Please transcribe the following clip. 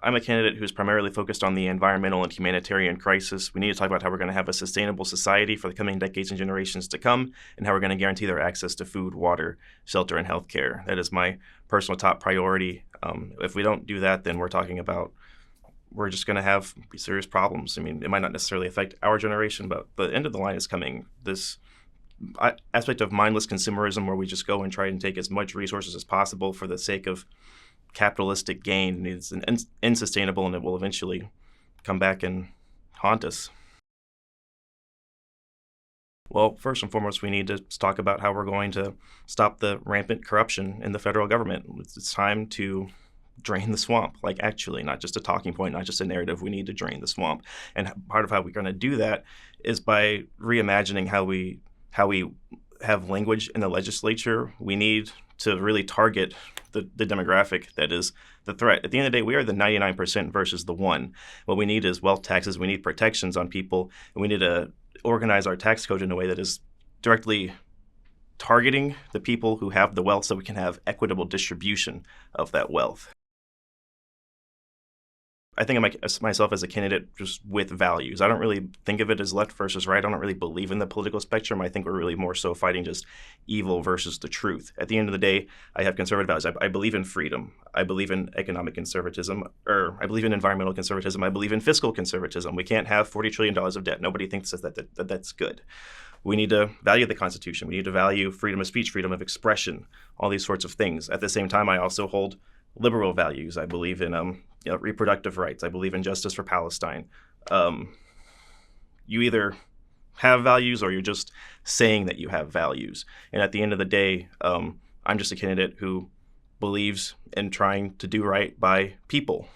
I'm a candidate who's primarily focused on the environmental and humanitarian crisis. We need to talk about how we're going to have a sustainable society for the coming decades and generations to come, and how we're going to guarantee their access to food, water, shelter, and healthcare. That is my personal top priority. If we don't do that, then we're just going to have serious problems. I mean, it might not necessarily affect our generation, but the end of the line is coming. This aspect of mindless consumerism, where we just go and try and take as much resources as possible for the sake of capitalistic gain, is unsustainable, and it will eventually come back and haunt us. Well, first and foremost, we need to talk about how we're going to stop the rampant corruption in the federal government. It's time to drain the swamp, like actually, not just a talking point, not just a narrative. We need to drain the swamp. And part of how we're going to do that is by reimagining how we have language in the legislature. We need to really target the demographic that is the threat. At the end of the day, we are the 99% versus the 1%. What we need is wealth taxes. We need protections on people, and we need to organize our tax code in a way that is directly targeting the people who have the wealth, so we can have equitable distribution of that wealth. I think of myself as a candidate just with values. I don't really think of it as left versus right. I don't really believe in the political spectrum. I think we're really more so fighting just evil versus the truth. At the end of the day, I have conservative values. I believe in freedom. I believe in economic conservatism, or I believe in environmental conservatism. I believe in fiscal conservatism. We can't have $40 trillion of debt. Nobody thinks that's good. We need to value the Constitution. We need to value freedom of speech, freedom of expression, all these sorts of things. At the same time, I also hold liberal values. I believe in reproductive rights. I believe in justice for Palestine. You either have values or you're just saying that you have values. And at the end of the day, I'm just a candidate who believes in trying to do right by people.